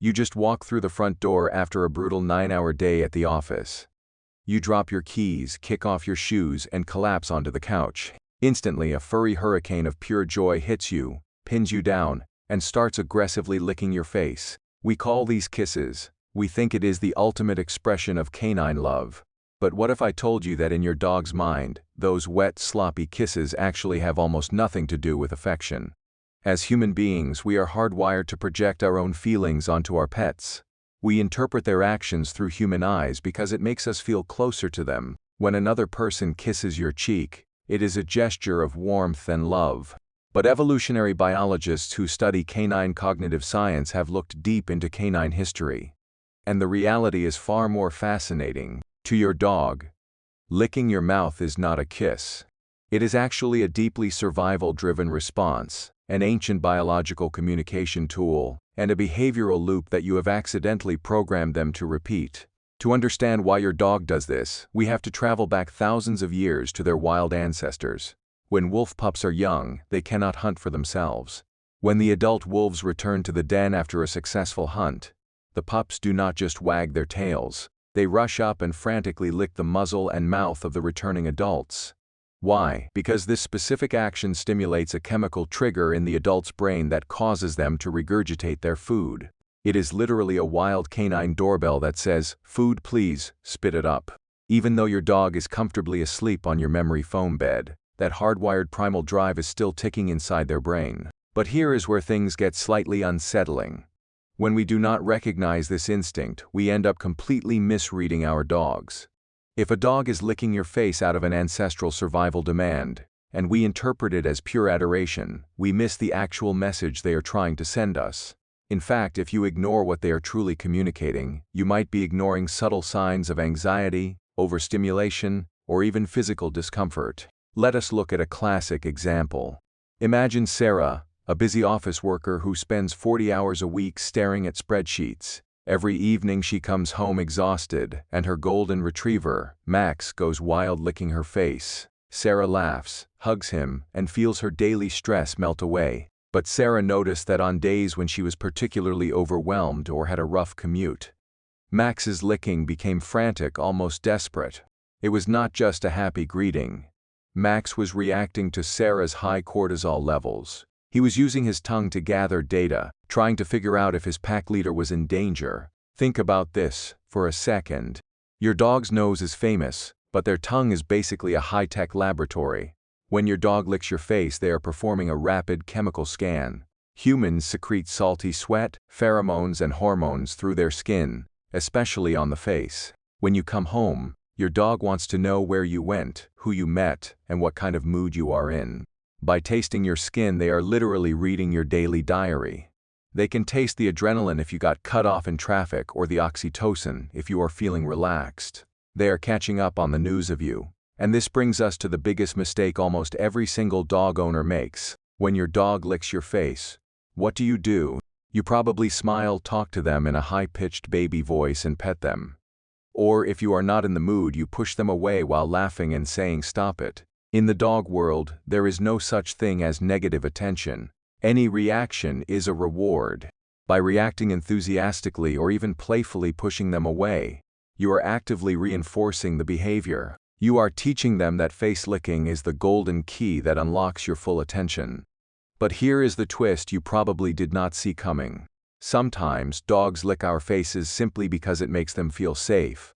You just walk through the front door after a brutal 9-hour day at the office. You drop your keys, kick off your shoes, and collapse onto the couch. Instantly, a furry hurricane of pure joy hits you, pins you down, and starts aggressively licking your face. We call these kisses. We think it is the ultimate expression of canine love. But what if I told you that in your dog's mind, those wet, sloppy kisses actually have almost nothing to do with affection? As human beings, we are hardwired to project our own feelings onto our pets. We interpret their actions through human eyes because it makes us feel closer to them. When another person kisses your cheek, it is a gesture of warmth and love. But evolutionary biologists who study canine cognitive science have looked deep into canine history. And the reality is far more fascinating. To your dog, licking your mouth is not a kiss. It is actually a deeply survival-driven response, an ancient biological communication tool, and a behavioral loop that you have accidentally programmed them to repeat. To understand why your dog does this, we have to travel back thousands of years to their wild ancestors. When wolf pups are young, they cannot hunt for themselves. When the adult wolves return to the den after a successful hunt, the pups do not just wag their tails. They rush up and frantically lick the muzzle and mouth of the returning adults. Why? Because this specific action stimulates a chemical trigger in the adult's brain that causes them to regurgitate their food. It is literally a wild canine doorbell that says, "Food please, spit it up." Even though your dog is comfortably asleep on your memory foam bed, that hardwired primal drive is still ticking inside their brain. But here is where things get slightly unsettling. When we do not recognize this instinct, we end up completely misreading our dogs. If a dog is licking your face out of an ancestral survival demand, and we interpret it as pure adoration, we miss the actual message they are trying to send us. In fact, if you ignore what they are truly communicating, you might be ignoring subtle signs of anxiety, overstimulation, or even physical discomfort. Let us look at a classic example. Imagine Sarah, a busy office worker who spends 40 hours a week staring at spreadsheets. Every evening she comes home exhausted, and her golden retriever, Max, goes wild licking her face. Sarah laughs, hugs him, and feels her daily stress melt away. But Sarah noticed that on days when she was particularly overwhelmed or had a rough commute, Max's licking became frantic, almost desperate. It was not just a happy greeting. Max was reacting to Sarah's high cortisol levels. He was using his tongue to gather data, trying to figure out if his pack leader was in danger. Think about this for a second. Your dog's nose is famous, but their tongue is basically a high-tech laboratory. When your dog licks your face, they are performing a rapid chemical scan. Humans secrete salty sweat, pheromones, and hormones through their skin, especially on the face. When you come home, your dog wants to know where you went, who you met, and what kind of mood you are in. By tasting your skin, they are literally reading your daily diary. They can taste the adrenaline if you got cut off in traffic, or the oxytocin if you are feeling relaxed. They are catching up on the news of you. And this brings us to the biggest mistake almost every single dog owner makes. When your dog licks your face, what do? You probably smile, talk to them in a high-pitched baby voice, and pet them. Or if you are not in the mood, you push them away while laughing and saying, "Stop it." In the dog world, there is no such thing as negative attention. Any reaction is a reward. By reacting enthusiastically or even playfully pushing them away, you are actively reinforcing the behavior. You are teaching them that face licking is the golden key that unlocks your full attention. But here is the twist you probably did not see coming. Sometimes dogs lick our faces simply because it makes them feel safe.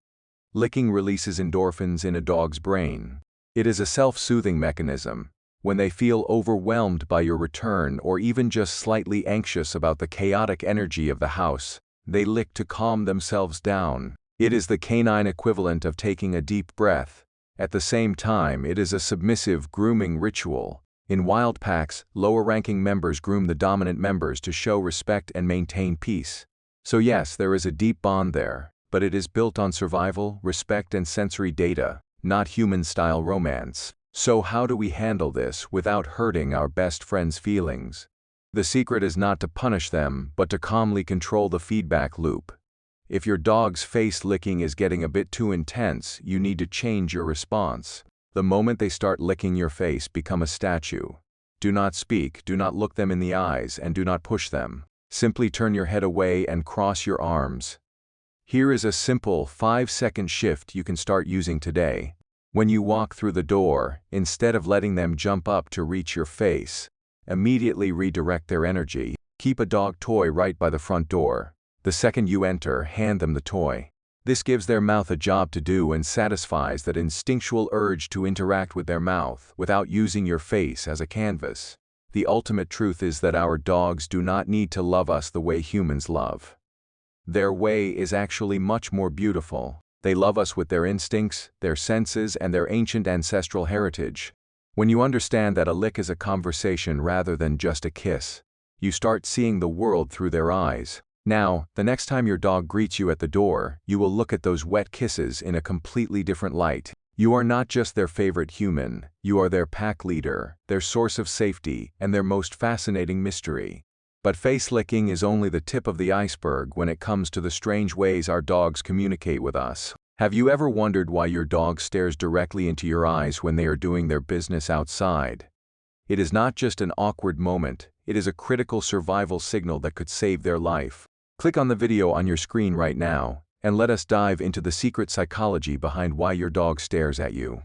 Licking releases endorphins in a dog's brain. It is a self-soothing mechanism. When they feel overwhelmed by your return or even just slightly anxious about the chaotic energy of the house, they lick to calm themselves down. It is the canine equivalent of taking a deep breath. At the same time, it is a submissive grooming ritual. In wild packs, lower-ranking members groom the dominant members to show respect and maintain peace. So yes, there is a deep bond there, but it is built on survival, respect, and sensory data, not human-style romance. So how do we handle this without hurting our best friend's feelings? The secret is not to punish them, but to calmly control the feedback loop. If your dog's face licking is getting a bit too intense, you need to change your response. The moment they start licking your face, become a statue. Do not speak, do not look them in the eyes, and do not push them. Simply turn your head away and cross your arms. Here is a simple 5-second shift you can start using today. When you walk through the door, instead of letting them jump up to reach your face, immediately redirect their energy. Keep a dog toy right by the front door. The second you enter, hand them the toy. This gives their mouth a job to do and satisfies that instinctual urge to interact with their mouth without using your face as a canvas. The ultimate truth is that our dogs do not need to love us the way humans love. Their way is actually much more beautiful. They love us with their instincts, their senses, and their ancient ancestral heritage. When you understand that a lick is a conversation rather than just a kiss, you start seeing the world through their eyes. Now, the next time your dog greets you at the door, you will look at those wet kisses in a completely different light. You are not just their favorite human, you are their pack leader, their source of safety, and their most fascinating mystery. But face licking is only the tip of the iceberg when it comes to the strange ways our dogs communicate with us. Have you ever wondered why your dog stares directly into your eyes when they are doing their business outside? It is not just an awkward moment, it is a critical survival signal that could save their life. Click on the video on your screen right now, and let us dive into the secret psychology behind why your dog stares at you.